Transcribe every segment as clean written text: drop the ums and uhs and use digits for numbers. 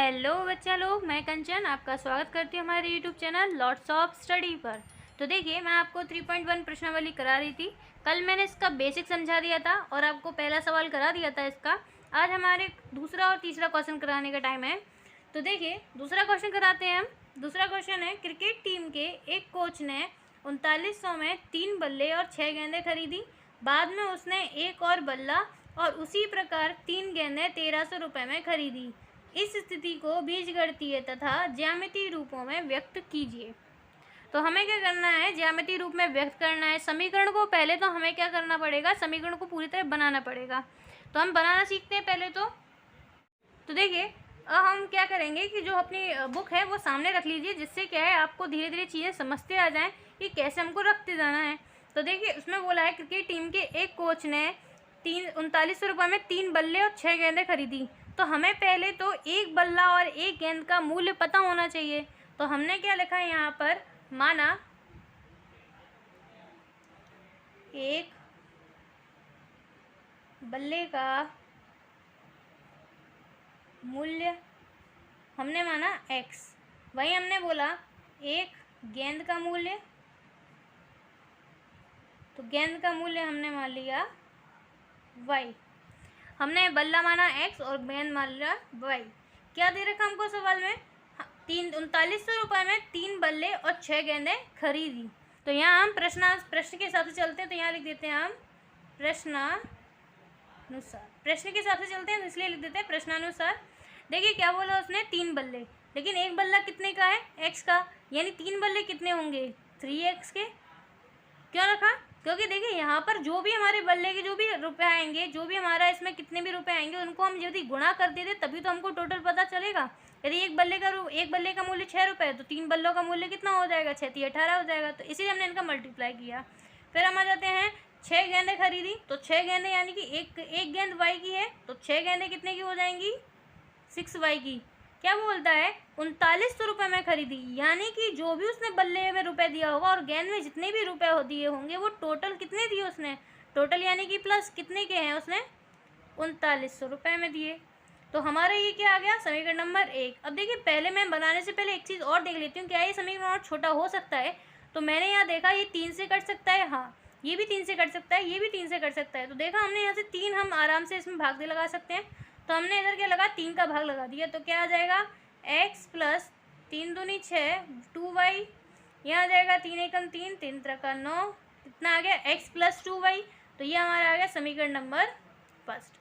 Hello बच्चा लोग, मैं कंचन आपका स्वागत करती हूँ हमारे YouTube channel lots of study पर। तो देखिए, मैं आपको 3.1 प्रश्नावली करा रही थी। कल मैंने इसका बेसिक समझा दिया था और आपको पहला सवाल करा दिया था इसका। आज हमारे दूसरा और तीसरा क्वेश्चन कराने का टाइम है। तो देखिए, दूसरा क्वेश्चन कराते हैं हम। दूसरा क्वेश्चन है, क्रिकेट टीम के एक कोच ने 3900 में 3 बल्ले और 6 गेंदें खरीदी। बाद में उसने एक और बल्ला और उसी प्रकार 3 गेंदें 1300 रुपये में खरीदी। इस स्थिति को बीजगणितीय तथा ज्यामितीय रूपों में व्यक्त कीजिए। तो हमें क्या करना है, ज्यामितीय रूप में व्यक्त करना है समीकरण को। पहले तो हमें क्या करना पड़ेगा, समीकरण को पूरी तरह बनाना पड़ेगा। तो हम बनाना सीखते हैं पहले तो देखिए, अब हम क्या करेंगे कि जो अपनी बुक है वो सामने रख लीजिए, जिससे क्या है आपको धीरे धीरे चीज़ें समझते आ जाएं कि कैसे हमको रखते जाना है। तो देखिए, उसमें बोला है क्रिकेट टीम के एक कोच ने 3900 रुपये में 3 बल्ले और 6 गेंदें खरीदी। तो हमें पहले तो एक बल्ला और एक गेंद का मूल्य पता होना चाहिए। तो हमने क्या लिखा है यहाँ पर, माना एक बल्ले का मूल्य हमने माना x, वही हमने बोला एक गेंद का मूल्य, तो गेंद का मूल्य हमने मान लिया y। हमने बल्ला माना x और गेंद मान लिया y। क्या दे रखा हमको सवाल में, 3900 रुपये में 3 बल्ले और 6 गेंदें खरीदी। तो यहाँ हम प्रश्न के हिसाब से चलते हैं। तो यहाँ लिख देते हैं हम प्रश्नानुसार। प्रश्न के हिसाब से चलते हैं तो इसलिए लिख देते हैं प्रश्नानुसार। देखिए क्या बोला उसने, 3 बल्ले, लेकिन एक बल्ला कितने का है, x का, यानी 3 बल्ले कितने होंगे, 3x के। क्यों रखा, क्योंकि देखिए यहाँ पर जो भी हमारे बल्ले के जो भी रुपए आएंगे, जो भी हमारा इसमें कितने भी रुपए आएंगे, उनको हम यदि गुणा कर देते तभी तो हमको टोटल पता चलेगा। यदि एक बल्ले का मूल्य 6 रुपये है तो 3 बल्लों का मूल्य कितना हो जाएगा, 6 × 18 हो जाएगा। तो इसीलिए हमने इनका मल्टीप्लाई किया। फिर हम आ जाते हैं, 6 गेंदें खरीदी। तो 6 गेंदें यानी कि एक गेंद y की है, तो 6 गेंदें कितने की हो जाएंगी, 6y की। क्या बोलता है, 3900 रुपये में खरीदी, यानी कि जो भी उसने बल्ले में रुपए दिया होगा और गेंद में जितने भी रुपए दिए होंगे वो टोटल कितने दिए उसने, टोटल यानी कि प्लस कितने के हैं उसने, 3900 रुपये में दिए। तो हमारा ये क्या आ गया, समीकरण नंबर 1। अब देखिए, पहले मैं बनाने से पहले एक चीज़ और देख लेती हूँ, क्या ये समीकरण और छोटा हो सकता है। तो मैंने यहाँ देखा ये 3 से कट सकता है, हाँ ये भी 3 से कट सकता है, ये भी 3 से कट सकता है। तो देखा हमने यहाँ से 3 हम आराम से इसमें भाग दे लगा सकते हैं। तो हमने इधर क्या लगा, 3 का भाग लगा दिया। तो क्या आ जाएगा, x प्लस 3 दूनी 6, 2y, यहाँ आ जाएगा 3 एकम 3, 3 त्रिका 9, कितना आ गया, x प्लस 2y। तो ये हमारा आ गया समीकरण नंबर 1।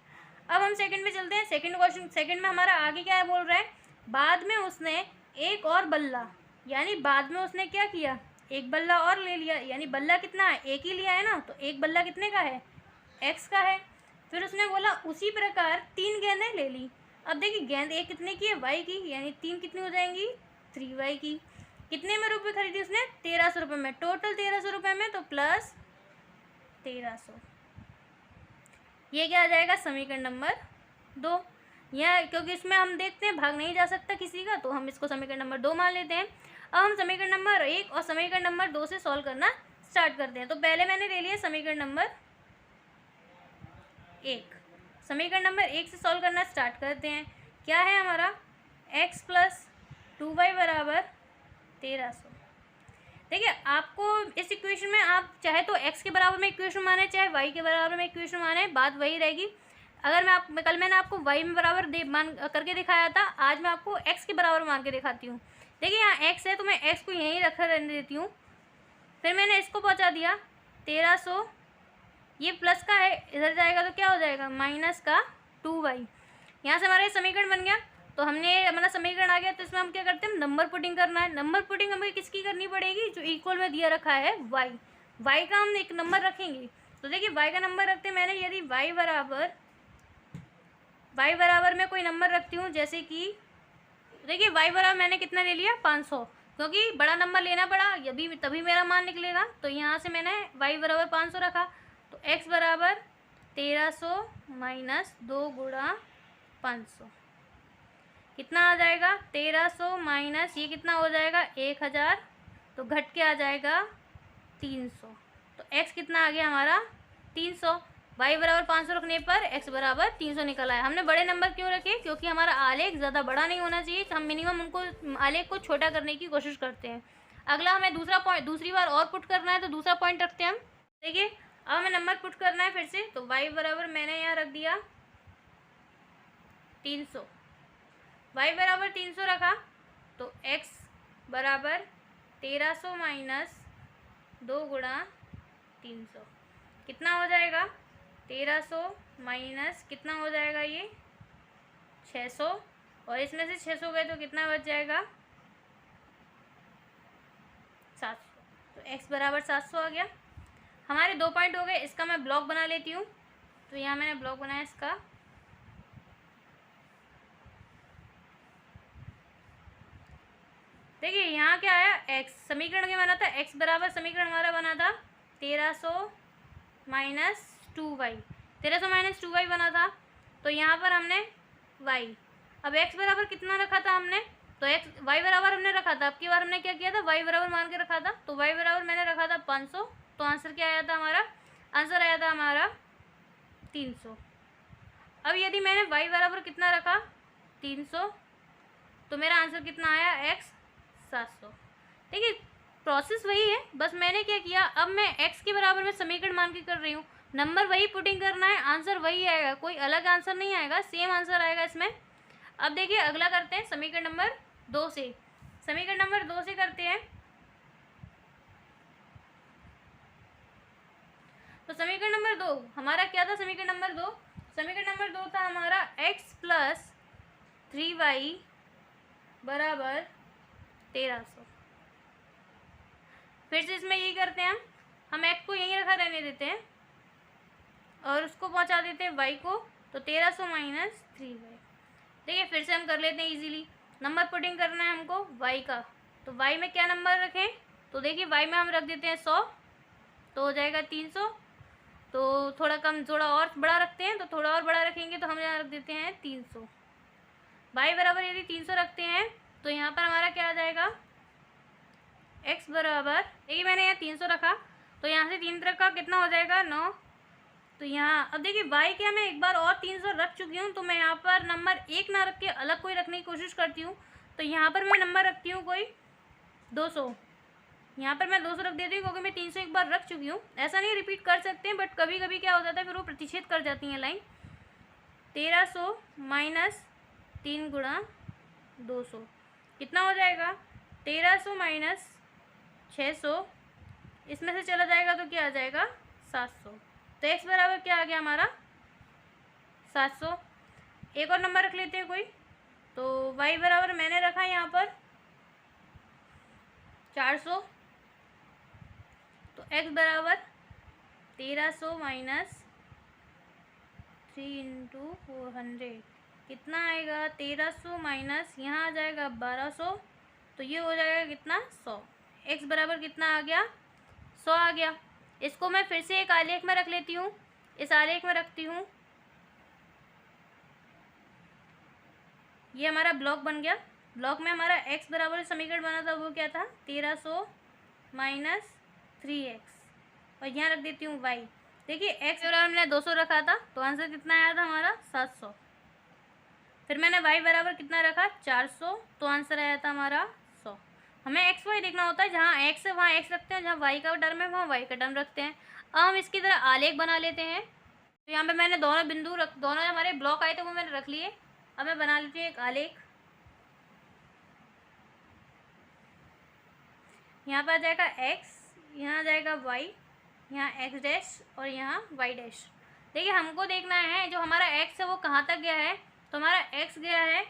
अब हम सेकंड में चलते हैं। सेकंड क्वेश्चन, सेकंड में हमारा आगे क्या है बोल रहा है, बाद में उसने एक और बल्ला, यानी बाद में उसने क्या किया, एक बल्ला और ले लिया, यानी बल्ला कितना है, एक ही लिया है ना, तो एक बल्ला कितने का है, x का है। फिर उसने बोला उसी प्रकार 3 गेंदें ले ली। अब देखिए, गेंद एक कितने की है, y की, यानी 3 कितनी हो जाएंगी, 3y की। कितने में रुपए खरीदी उसने, 1300 रुपये में, टोटल 1300 रुपये में, तो प्लस 1300। ये क्या आ जाएगा, समीकरण नंबर 2। यह क्योंकि इसमें हम देखते हैं भाग नहीं जा सकता किसी का, तो हम इसको समीकरण नंबर 2 मान लेते हैं। अब हम समीकरण नंबर 1 और समीकरण नंबर 2 से सॉल्व करना स्टार्ट करते हैं। तो पहले मैंने ले लिया समीकरण नंबर 1। समीकरण नंबर 1 से सॉल्व करना स्टार्ट करते हैं। क्या है हमारा, x प्लस 2y बराबर 1300। देखिए, आपको इस इक्वेशन में आप चाहे तो x के बराबर में इक्वेशन माने, चाहे y के बराबर में इक्वेशन माने, बात वही रहेगी। अगर कल मैंने आपको y में बराबर मान करके दिखाया था, आज मैं आपको x के बराबर मान के दिखाती हूँ। देखिए, यहाँ x है तो मैं x को यहीं रखा रहने देती हूँ। फिर मैंने इसको पहुँचा दिया 1300, ये प्लस का है, इधर जाएगा तो क्या हो जाएगा, माइनस का 2y। यहाँ से हमारा समीकरण बन गया। तो हमने हमारा समीकरण आ गया। तो इसमें हम क्या करते हैं, नंबर पुटिंग करना है। नंबर पुटिंग हमें किसकी करनी पड़ेगी, जो इक्वल में दिया रखा है y का हम एक नंबर रखेंगे। तो देखिए, y का नंबर रखते हैं मैंने, यदि y बराबर मैं कोई नंबर रखती हूँ, जैसे कि देखिए y बराबर मैंने कितना ले लिया, 500, क्योंकि बड़ा नंबर लेना पड़ा, तभी मेरा मान निकलेगा। तो यहाँ से मैंने y बराबर 500 रखा। तो x बराबर 1300 माइनस 2 गुणा 500, कितना आ जाएगा, 1300 माइनस ये कितना हो जाएगा, 1000, तो घट के आ जाएगा 300। तो x कितना आ गया हमारा, 300 y बराबर 500 रखने पर x बराबर 300 निकल आया। हमने बड़े नंबर क्यों रखे? क्योंकि हमारा आलेख ज़्यादा बड़ा नहीं होना चाहिए, तो हम मिनिमम उनको आलेख को छोटा करने की कोशिश करते हैं। अगला हमें दूसरी बार और पुट करना है, तो दूसरा पॉइंट रखते हैं हम। देखिए अब हमें नंबर पुट करना है फिर से, तो y बराबर मैंने यहाँ रख दिया 300। y बराबर 300 रखा तो x बराबर 1300 माइनस 2 गुणा 300 कितना हो जाएगा? 1300 माइनस कितना हो जाएगा ये? 600, और इसमें से 600 गए तो कितना बच जाएगा? 700। तो x बराबर 700 आ गया। हमारे 2 पॉइंट हो गए। इसका मैं ब्लॉक बना लेती हूँ। तो यहाँ मैंने ब्लॉक बनाया इसका। देखिए यहाँ क्या आया? x समीकरण क्या बना था? x बराबर समीकरण हमारा बना था 1300 माइनस 2y, 1300 माइनस 2y बना था। तो यहाँ पर हमने y, अब x बराबर कितना रखा था हमने? तो y बराबर हमने रखा था। अब की बार हमने क्या किया था? y बराबर मान के रखा था। तो y बराबर मैंने रखा था 500। तो आंसर क्या आया था हमारा? आंसर आया था हमारा 300। अब यदि मैंने y बराबर कितना रखा? 300, तो मेरा आंसर कितना आया? x 700। देखिए प्रोसेस वही है, बस मैंने क्या किया, अब मैं x के बराबर में समीकरण मान के कर रही हूँ। नंबर वही पुटिंग करना है, आंसर वही आएगा, कोई अलग आंसर नहीं आएगा, सेम आंसर आएगा इसमें। अब देखिए अगला करते हैं समीकरण नंबर 2 से। समीकरण नंबर 2 से करते हैं। तो समीकरण नंबर 2 हमारा क्या था? समीकरण नंबर 2 था हमारा x प्लस 3y बराबर 1300। फिर से इसमें यही करते हैं हम x को यहीं रखा रहने देते हैं और उसको पहुंचा देते हैं y को। तो 1300 माइनस 3y। देखिए फिर से हम कर लेते हैं इजीली। नंबर पुटिंग करना है हमको y का, तो y में क्या नंबर रखें? तो देखिए y में हम रख देते हैं 100, तो हो जाएगा 300। तो थोड़ा कम, थोड़ा और बड़ा रखते हैं, तो थोड़ा और बड़ा रखेंगे तो हम यहाँ रख देते हैं 300। y बराबर यदि 300 रखते हैं तो यहाँ पर हमारा क्या आ जाएगा? x बराबर, देखिए मैंने यहाँ 300 रखा, तो यहाँ से 3 रखा कितना हो जाएगा? 9। तो यहाँ अब देखिए y के मैं एक बार और 300 रख चुकी हूँ, तो मैं यहाँ पर नंबर 1 ना रख के अलग कोई रखने की कोशिश करती हूँ। तो यहाँ पर मैं नंबर रखती हूँ कोई 200। यहाँ पर मैं 200 रख देती हूँ क्योंकि मैं 300 एक बार रख चुकी हूँ। ऐसा नहीं रिपीट कर सकते हैं, बट कभी कभी क्या हो जाता है फिर वो प्रतिच्छेद कर जाती हैं लाइन। 1300 माइनस 3 गुणा 200 कितना हो जाएगा? 1300 माइनस 600, इसमें से चला जाएगा तो क्या आ जाएगा? 700। तो x बराबर क्या आ गया हमारा? 700। एक और नंबर रख लेते हैं कोई, तो y बराबर मैंने रखा यहाँ पर 400। तो x बराबर 1300 माइनस 3 इंटू 400 कितना आएगा? 1300 माइनस यहाँ आ जाएगा 1200, तो ये हो जाएगा कितना? 100। x बराबर कितना आ गया? 100 आ गया। इसको मैं फिर से एक आलेख में रख लेती हूँ। इस आलेख में रखती हूँ, ये हमारा ब्लॉक बन गया। ब्लॉक में हमारा x बराबर समीकरण बना था, वो क्या था? 1300 माइनस 3x, और यहाँ रख देती हूँ y। देखिए x बराबर मैंने 200 रखा था, तो आंसर कितना आया था हमारा? 700। फिर मैंने y बराबर कितना रखा? 400, तो आंसर आया था हमारा 100। हमें x y देखना होता है, जहाँ x है वहाँ x रखते हैं, जहाँ y का टर्म है वहाँ y का टर्म रखते हैं। अब हम इसकी तरह आलेख बना लेते हैं। तो यहाँ पे मैंने दोनों बिंदु दोनों हमारे ब्लॉक आए थे वो मैंने रख लिए। अब मैं बना लेती हूँ एक आलेख। यहाँ पर आ जाएगा x, यहाँ आ जाएगा y, यहाँ x डैश और यहाँ y डैश। देखिए हमको देखना है जो हमारा x है वो कहाँ तक गया है। तो हमारा x गया है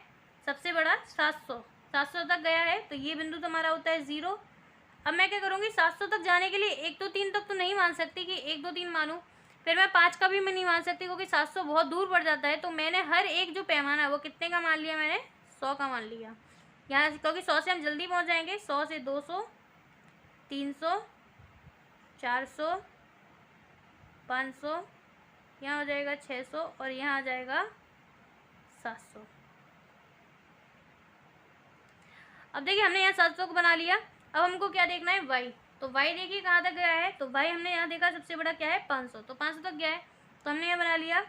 सबसे बड़ा 700 तक गया है, तो ये बिंदु तो हमारा होता है 0। अब मैं क्या करूँगी? 700 तक जाने के लिए 1 2 3 तक तो नहीं मान सकती कि 1 2 3 मानूँ, फिर मैं 5 का भी मैं नहीं मान सकती क्योंकि 700 बहुत दूर पड़ जाता है। तो मैंने हर एक जो पैमाना है वो कितने का मान लिया? मैंने 100 का मान लिया यहाँ, क्योंकि 100 से हम जल्दी पहुँच जाएंगे। 100 से 200, 300, 400, 500, यहाँ हो जाएगा 600 और यहाँ आ जाएगा 700। अब देखिए हमने यहाँ 700 को बना लिया। अब हमको क्या देखना है? y। तो y देखिए कहाँ तक गया है। तो y हमने यहाँ देखा सबसे बड़ा क्या है? 500, तो 500 तक गया है। तो हमने ये बना लिया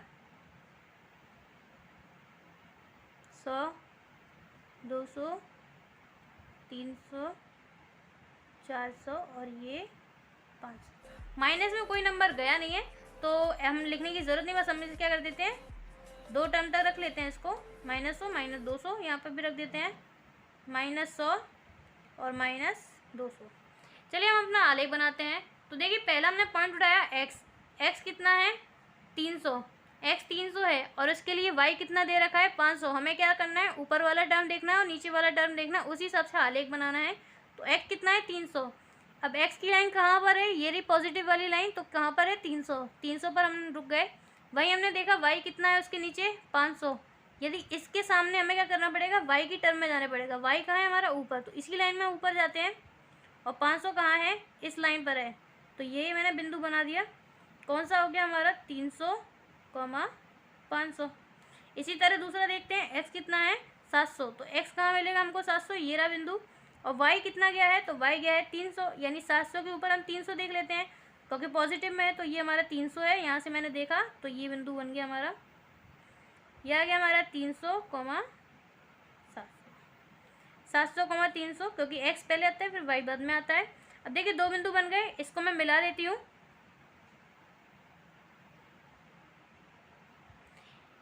100, 200, 300, 400 और ये 500। माइनस में कोई नंबर गया नहीं है तो हम लिखने की ज़रूरत नहीं, बस हम क्या कर देते हैं, दो टर्म तक रख लेते हैं इसको, -100, -200, यहाँ पर भी रख देते हैं -100 और -200। चलिए हम अपना आलेख बनाते हैं। तो देखिए पहला हमने पॉइंट उठाया x कितना है 300, x 300 है और इसके लिए y कितना दे रखा है 500। हमें क्या करना है, ऊपर वाला टर्म देखना है और नीचे वाला टर्म देखना है, उसी हिसाब से आलेख बनाना है। तो x कितना है 300। अब x की लाइन कहाँ पर है, ये रही पॉजिटिव वाली लाइन, तो कहाँ पर है 300 पर हम रुक गए। वही हमने देखा y कितना है उसके नीचे 500। यदि इसके सामने हमें क्या करना पड़ेगा, y की टर्म में जाना पड़ेगा। y कहाँ है हमारा ऊपर, तो इसी लाइन में ऊपर जाते हैं और 500 कहाँ है, इस लाइन पर है। तो ये मैंने बिंदु बना दिया, कौन सा हो गया हमारा 300, 500। इसी तरह दूसरा देखते हैं, x कितना है 700, तो x कहाँ मिलेगा हमको 700, ये रहा बिंदु। और y कितना गया है, तो y गया है 300, यानी 700 के ऊपर हम 300 देख लेते हैं क्योंकि पॉजिटिव में है, तो ये हमारा 300 है। यहाँ से मैंने देखा तो ये बिंदु बन गया हमारा, यह आ गया हमारा 300, 700, 300, क्योंकि x पहले आता है फिर y बाद में आता है। अब देखिए दो बिंदु बन गए, इसको मैं मिला देती हूँ।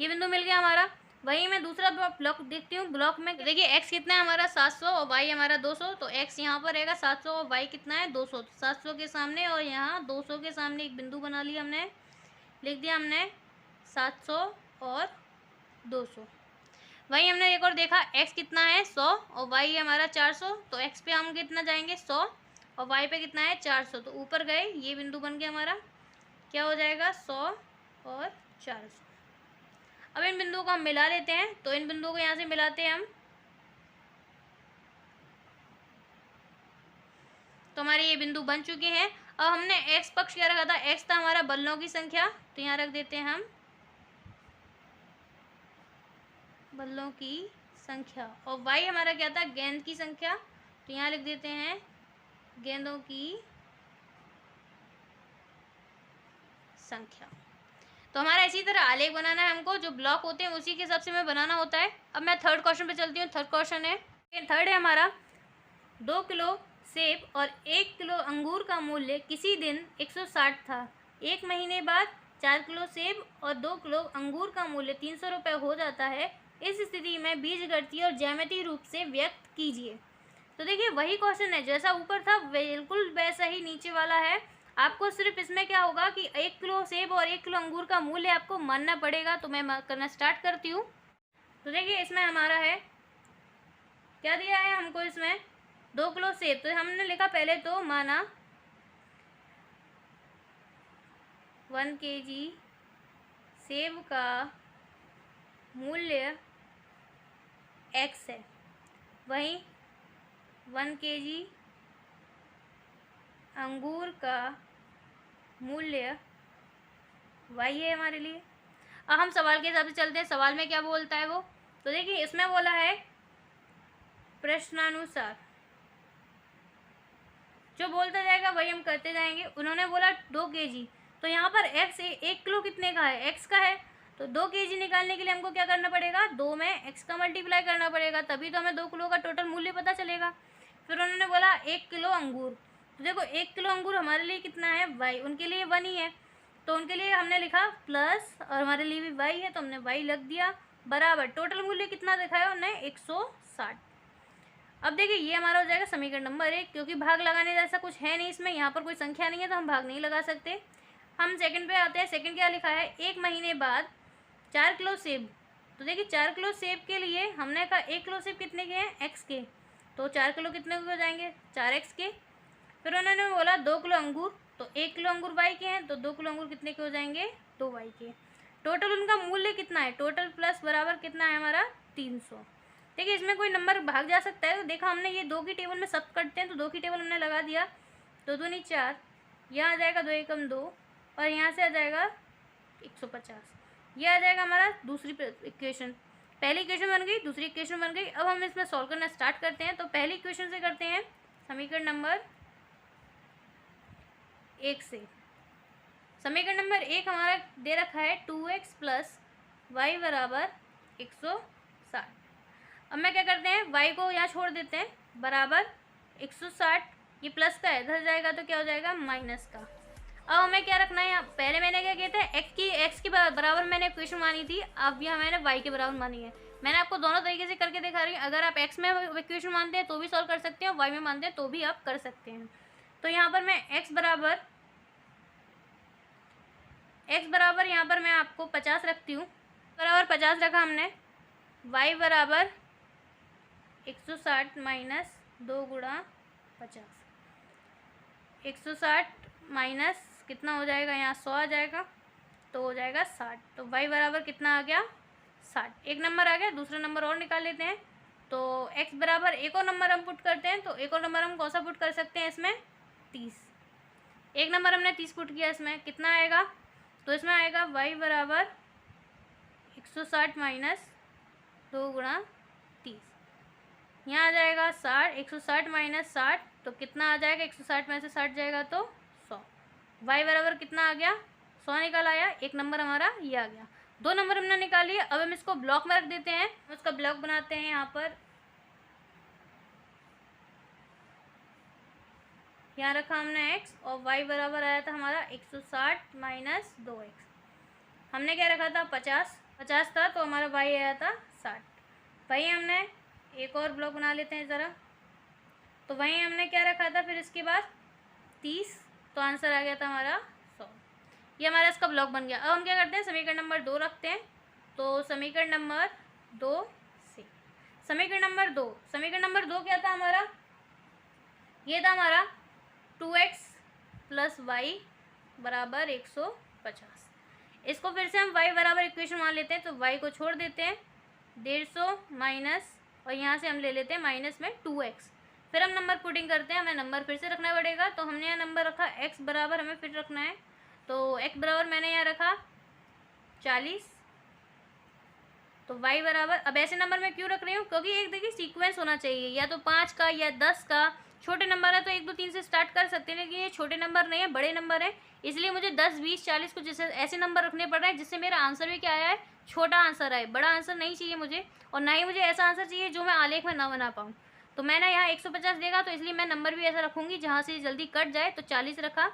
ये बिंदु मिल गया हमारा। वहीं मैं दूसरा ब्लॉक देखती हूँ। ब्लॉक में देखिए x कितना है हमारा 700 और y हमारा 200, तो x यहाँ पर रहेगा 700 और y कितना है 200। 700 के सामने और यहाँ 200 के सामने एक बिंदु बना लिया हमने, लिख दिया हमने 700 और 200। वही हमने एक और देखा, x कितना है 100 और y हमारा 400, तो x पे हम कितना जाएंगे 100 और y पे कितना है 400, तो ऊपर गए, ये बिंदु बन गया हमारा, क्या हो जाएगा 100 और 400। अब इन बिंदुओं को हम मिला लेते हैं, तो इन बिंदुओं को यहाँ से मिलाते हैं हम, तो हमारे ये बिंदु बन चुके हैं। अब हमने x पक्ष क्या रखा था, x था हमारा बलों की संख्या, तो यहाँ रख देते हैं हम बल्लों की संख्या, और y हमारा क्या था गेंद की संख्या, तो यहाँ लिख देते हैं गेंदों की संख्या। तो हमारा इसी तरह आलेख बनाना है हमको, जो ब्लॉक होते हैं उसी के हिसाब से हमें बनाना होता है। अब मैं थर्ड क्वेश्चन पे चलती हूँ। थर्ड क्वेश्चन है, थर्ड है हमारा 2 किलो सेब और 1 किलो अंगूर का मूल्य किसी दिन 160 था। 1 महीने बाद 4 किलो सेब और 2 किलो अंगूर का मूल्य 300 रुपये हो जाता है। इस स्थिति में बीजगणितीय और ज्यामितीय रूप से व्यक्त कीजिए। तो देखिए वही क्वेश्चन है, जैसा ऊपर था बिल्कुल वैसा ही नीचे वाला है। आपको सिर्फ इसमें क्या होगा कि 1 किलो सेब और 1 किलो अंगूर का मूल्य आपको मानना पड़ेगा। तो मैं करना स्टार्ट करती हूँ। तो देखिए इसमें हमारा है, क्या दिया है हमको, इसमें 2 किलो सेब, तो हमने लिखा पहले तो माना 1 kg सेब का मूल्य x है, वहीं 1 kg अंगूर का मूल्य y है हमारे लिए। अब हम सवाल के हिसाब से चलते हैं, सवाल में क्या बोलता है वो। तो देखिए इसमें बोला है प्रश्नानुसार, जो बोलता जाएगा वही हम करते जाएंगे। उन्होंने बोला 2 kg, तो यहाँ पर x 1 किलो कितने का है, x का है, तो 2 kg निकालने के लिए हमको क्या करना पड़ेगा, 2 में x का मल्टीप्लाई करना पड़ेगा, तभी तो हमें 2 किलो का टोटल मूल्य पता चलेगा। फिर उन्होंने बोला 1 किलो अंगूर, तो देखो 1 किलो अंगूर हमारे लिए कितना है y, उनके लिए 1 ही है, तो उनके लिए हमने लिखा प्लस, और हमारे लिए भी y है तो हमने y लग दिया, बराबर टोटल मूल्य कितना दिखाया उन्होंने 160। अब देखिए ये हमारा हो जाएगा समीकरण नंबर 1, क्योंकि भाग लगाने जैसा कुछ है नहीं इसमें, यहाँ पर कोई संख्या नहीं है तो हम भाग नहीं लगा सकते। हम सेकंड पे आते हैं। सेकंड क्या लिखा है, 1 महीने बाद 4 किलो सेब, तो देखिए 4 किलो सेब के लिए हमने कहा 1 किलो सेब कितने के हैं x के, तो 4 किलो कितने के हो जाएंगे 4x के। फिर उन्होंने बोला 2 किलो अंगूर, तो 1 किलो अंगूर y के हैं, तो 2 किलो अंगूर कितने के हो जाएंगे 2y के। टोटल उनका मूल्य कितना है, टोटल प्लस बराबर कितना है हमारा 300। देखिए इसमें कोई नंबर भाग जा सकता है, तो देखा हमने ये 2 की टेबल में सब करते हैं, तो 2 की टेबल हमने लगा दिया, 2 दूनी 4, यहाँ आ जाएगा 2 एकम 2 और यहाँ से आ जाएगा 150। ये आ जाएगा हमारा दूसरी इक्वेशन। पहली इक्वेशन बन गई, दूसरी इक्वेशन बन गई। अब हम इसमें सॉल्व करना स्टार्ट करते हैं। तो पहली इक्वेशन से करते हैं, समीकरण नंबर 1 से। समीकरण नंबर 1 हमारा दे रखा है 2x प्लस वाई बराबर 160। अब मैं क्या करते हैं, y को यहाँ छोड़ देते हैं, बराबर 160, ये प्लस का है, इधर जाएगा तो क्या हो जाएगा माइनस का। अब हमें क्या रखना है, यहाँ पहले मैंने क्या किया था, x की बराबर मैंने इक्वेशन मानी थी, अब यहाँ मैंने y के बराबर मानी है। मैंने आपको दोनों तरीके से करके दिखा रही हूँ। अगर आप x में इक्वेशन मानते हैं तो भी सॉल्व कर सकते हैं, y में मानते हैं तो भी आप कर सकते हैं। तो यहाँ पर मैं x बराबर यहाँ पर मैं आपको 50 रखती हूँ, बराबर 50 रखा हमने, y बराबर 160 माइनस 2 गुणा 50, 160 माइनस कितना हो जाएगा, यहाँ 100 आ जाएगा तो हो जाएगा 60। तो y बराबर कितना आ गया 60। एक नंबर आ गया, दूसरा नंबर और निकाल लेते हैं। तो x बराबर एक और नंबर हम पुट करते हैं, तो एक और नंबर हम कौन सा पुट कर सकते हैं इसमें, 30। एक नंबर हमने 30 पुट किया, इसमें कितना आएगा, तो इसमें आएगा y बराबर 160 माइनस 2 गुणा 30, यहाँ आ जाएगा 60, 160 माइनस 60 तो कितना आ जाएगा, 160 में से 60 जाएगा तो 100। y बराबर कितना आ गया 100 निकल आया, एक नंबर हमारा ये आ गया। दो नंबर हमने निकाल लिए। अब हम इसको ब्लॉक में रख देते हैं, उसका ब्लॉक बनाते हैं। यहाँ पर यहाँ रखा हमने x और y बराबर आया था हमारा 160 माइनस 2x। हमने क्या रखा था 50 था, तो हमारा y आया था 60। वही हमने एक और ब्लॉक बना लेते हैं ज़रा। तो वहीं हमने क्या रखा था फिर इसके बाद 30, तो आंसर आ गया था हमारा 100। ये हमारा इसका ब्लॉक बन गया। अब हम क्या करते हैं, समीकरण नंबर 2 रखते हैं। तो समीकरण नंबर 2 से समीकरण नंबर 2 क्या था हमारा, ये था हमारा 2x प्लस वाई बराबर 150। इसको फिर से हम y बराबर इक्वेशन मान लेते हैं, तो y को छोड़ देते हैं, 150 माइनस, और यहाँ से हम ले लेते हैं माइनस में 2x। फिर हम नंबर पुटिंग करते हैं, हमें नंबर फिर से रखना पड़ेगा। तो हमने यहाँ नंबर रखा x बराबर, हमें फिर रखना है, तो x बराबर मैंने यहाँ रखा 40। तो y बराबर, अब ऐसे नंबर में क्यों रख रही हूँ, क्योंकि एक देखिए सीक्वेंस होना चाहिए, या तो 5 का या 10 का। छोटे नंबर है तो 1 2 3 से स्टार्ट कर सकते हैं, लेकिन ये छोटे नंबर नहीं है, बड़े नंबर है, इसलिए मुझे 10 20 40 कुछ जैसे ऐसे नंबर रखने पड़ रहे हैं जिससे मेरा आंसर भी क्या आया है, छोटा आंसर आए। बड़ा आंसर नहीं चाहिए मुझे, और ना ही मुझे ऐसा आंसर चाहिए जो मैं आलेख में ना बना पाऊँ। तो मैंने यहाँ 150 देगा, तो इसलिए मैं नंबर भी ऐसा रखूँगी जहाँ से जल्दी कट जाए। तो 40 रखा,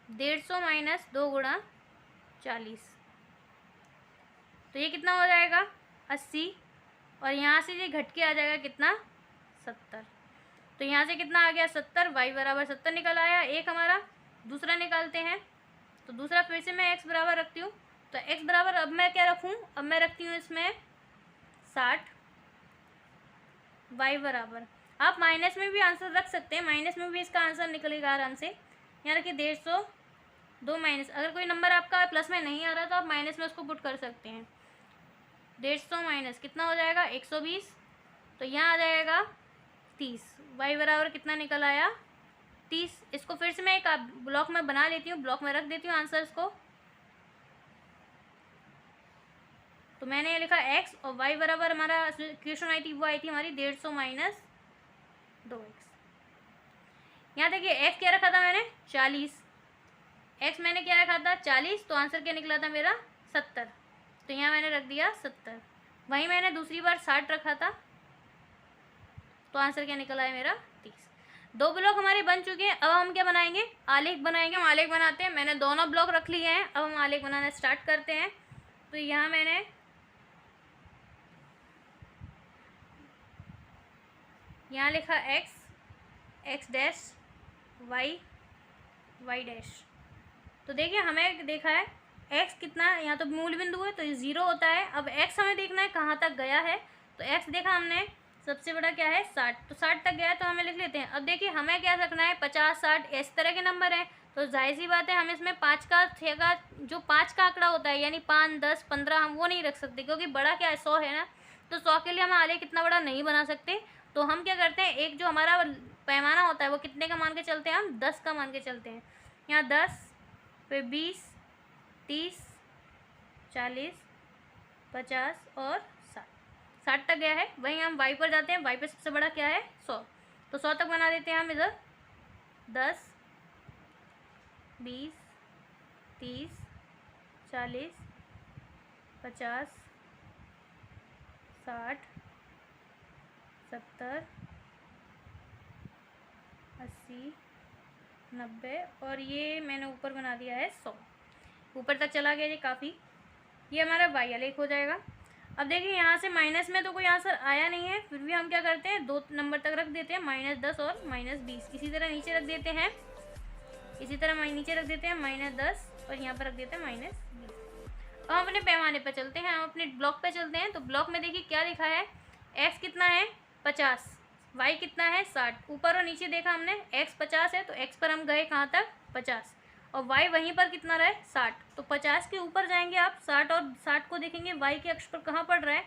150 माइनस 2 गुणा 40, तो ये कितना हो जाएगा 80, और यहाँ से ये घट के आ जाएगा कितना 70। तो यहाँ से कितना आ गया 70, y बराबर 70 निकल आया। एक हमारा दूसरा निकालते हैं, तो दूसरा फिर से मैं x बराबर रखती हूँ। तो x बराबर अब मैं क्या रखूँ, अब मैं रखती हूँ इसमें 60, y बराबर, आप माइनस में भी आंसर रख सकते हैं, माइनस में भी इसका आंसर निकलेगा आराम से। यहाँ रखिए 150, 2 माइनस, अगर कोई नंबर आपका प्लस में नहीं आ रहा तो आप माइनस में उसको पुट कर सकते हैं। 150 माइनस कितना हो जाएगा 120, तो यहाँ आ जाएगा 30। y बराबर कितना निकल आया 30। इसको फिर से मैं एक ब्लॉक में बना लेती हूँ, ब्लॉक में रख देती हूँ आंसर्स को। तो मैंने ये लिखा x, और y बराबर हमारा क्वेश्चन आई थी वो आई थी हमारी 150 माइनस 2x। यहाँ देखिए x क्या रखा था मैंने 40, x मैंने क्या रखा था 40, तो आंसर क्या निकला था मेरा 70, तो यहाँ मैंने रख दिया 70। वहीं मैंने दूसरी बार 60 रखा था, तो आंसर क्या निकला है मेरा 30। दो ब्लॉक हमारे बन चुके हैं। अब हम क्या बनाएंगे, आलेख बनाएंगे। हम आलेख बनाते हैं, मैंने दोनों ब्लॉक रख लिए हैं, अब हम आलेख बनाना स्टार्ट करते हैं। तो यहाँ मैंने यहाँ लिखा x डैश y डैश। तो देखिए हमें देखा है x कितना, यहाँ तो मूल बिंदु है तो ये 0 होता है। अब x हमें देखना है कहाँ तक गया है, तो x देखा हमने सबसे बड़ा क्या है 60, तो 60 तक गया है, तो हमें लिख लेते हैं। अब देखिए हमें क्या रखना है 50 60 इस तरह के नंबर हैं, तो जाहिर सी बात है हम इसमें 5 का 6 का जो 5 का आंकड़ा होता है यानी 5 10 15 हम वो नहीं रख सकते, क्योंकि बड़ा क्या है 100 है ना, तो 100 के लिए हम आलेख कितना बड़ा नहीं बना सकते। तो हम क्या करते हैं, एक जो हमारा पैमाना होता है वो कितने का मान के चलते हैं, हम 10 का मान के चलते हैं। यहाँ 10, फिर 20 30 40 50 और 60 तक गया है। वहीं हम y पर जाते हैं, y पर सबसे बड़ा क्या है 100, तो 100 तक बना देते हैं हम इधर। 10 20 30, 40, 50, 60, 70, 80, 90 और ये मैंने ऊपर बना दिया है 100। ऊपर तक चला गया ये काफ़ी। ये हमारा वाई आलेख हो जाएगा। अब देखिए यहाँ से माइनस में तो कोई आंसर आया नहीं है, फिर भी हम क्या करते हैं 2 नंबर तक रख देते हैं, -10 और -20। इसी तरह नीचे रख देते हैं, इसी तरह नीचे रख देते हैं -10 और यहाँ पर रख देते हैं -20। अब हम अपने पैमाने पर चलते हैं, हम अपने ब्लॉक पे चलते हैं। तो ब्लॉक में देखिए क्या लिखा है, x कितना है 50, y कितना है 60। ऊपर और नीचे देखा हमने, x 50 है तो x पर हम गए कहाँ तक 50 और y वहीं पर कितना रहा है 60। तो 50 के ऊपर जाएंगे आप 60 और 60 को देखेंगे y के अक्ष पर कहाँ पड़ रहा है,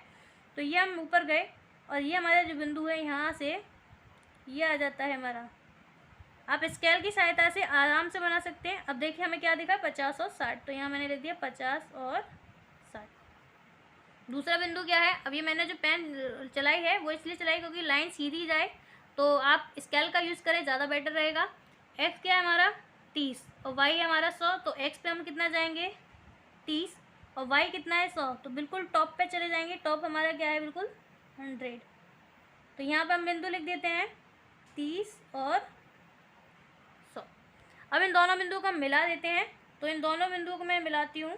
तो ये हम ऊपर गए और ये हमारा जो बिंदु है यहाँ से ये आ जाता है हमारा। आप स्केल की सहायता से आराम से बना सकते हैं। अब देखिए हमें क्या दिखा 50 और 60, तो यहाँ मैंने लिख दिया 50 और 60। दूसरा बिंदु क्या है, अब ये मैंने जो पेन चलाई है वो इसलिए चलाई क्योंकि लाइन सीधी जाए, तो आप स्केल का यूज़ करें, ज़्यादा बेटर रहेगा। x क्या है हमारा 30 और y हमारा 100, तो x पे हम कितना जाएंगे 30 और y कितना है 100, तो बिल्कुल टॉप पे चले जाएंगे। टॉप हमारा क्या है बिल्कुल 100, तो यहाँ पे हम बिंदु लिख देते हैं 30 और 100। अब इन दोनों बिंदुओं को हम मिला देते हैं, तो इन दोनों बिंदुओं को मैं मिलाती हूँ।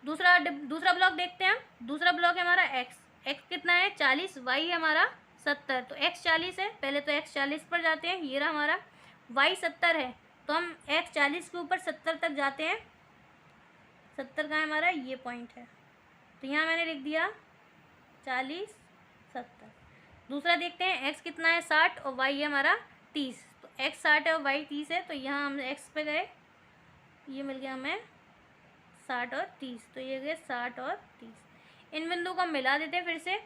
दूसरा ब्लॉक देखते हैं हम। दूसरा ब्लॉक है हमारा x कितना है 40, y है हमारा 70। तो x 40 है, पहले तो x 40 पर जाते हैं, ये रहा हमारा। y 70 है तो हम x 40 के ऊपर 70 तक जाते हैं। 70 का है हमारा ये पॉइंट है, तो यहाँ मैंने लिख दिया 40, 70। दूसरा देखते हैं x कितना है 60 और y है हमारा 30। तो x 60 है और y 30 है, तो यहाँ हम x पे गए, ये मिल गया हमें 60 और 30, तो ये गए 60 और 30। इन बिंदुओं को हम मिला देते हैं फिर से।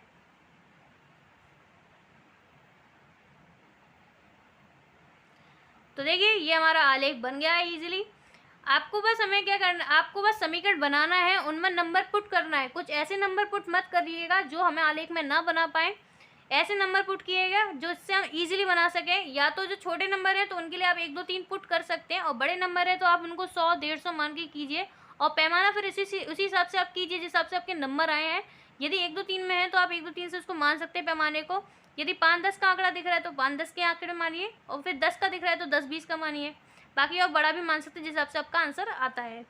तो देखिए ये हमारा आलेख बन गया है इजीली। आपको बस हमें क्या करना, आपको बस समीकरण बनाना है, उनमें नंबर पुट करना है। कुछ ऐसे नंबर पुट मत करिएगा जो हमें आलेख में ना बना पाए, ऐसे नंबर पुट किएगा जो इससे हम इजीली बना सकें। या तो जो छोटे नंबर है तो उनके लिए आप 1 2 3 पुट कर सकते हैं, और बड़े नंबर है तो आप उनको 100 150 मान के कीजिए, और पैमाना फिर उसी हिसाब से आप कीजिए जिस हिसाब से आपके नंबर आए हैं। यदि 1 2 3 में है तो आप 1 2 3 से उसको मान सकते हैं पैमाने को। यदि 5 10 का आंकड़ा दिख रहा है तो 5 10 के आंकड़े मानिए, और फिर 10 का दिख रहा है तो 10 20 का मानिए। बाकी आप बड़ा भी मान सकते हैं जिस हिसाब से आपका आंसर आता है।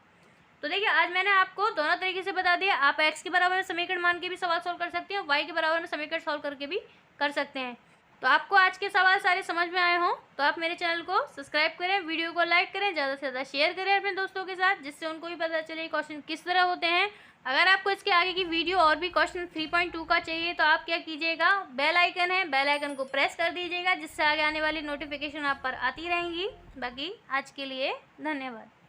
तो देखिए आज मैंने आपको दोनों तरीके से बता दिया। आप x के बराबर में समीकरण मान के भी सवाल सॉल्व कर सकते हैं और y के बराबर में समीकरण सॉल्व करके भी कर सकते हैं। तो आपको आज के सवाल सारे समझ में आए हों तो आप मेरे चैनल को सब्सक्राइब करें, वीडियो को लाइक करें, ज़्यादा से ज़्यादा शेयर करें अपने दोस्तों के साथ, जिससे उनको भी पता चले क्वेश्चन किस तरह होते हैं। अगर आपको इसके आगे की वीडियो और भी क्वेश्चन 3.2 का चाहिए तो आप क्या कीजिएगा, बेल आइकन है, बेल आइकन को प्रेस कर दीजिएगा, जिससे आगे आने वाली नोटिफिकेशन आप पर आती रहेंगी। बाकी आज के लिए धन्यवाद।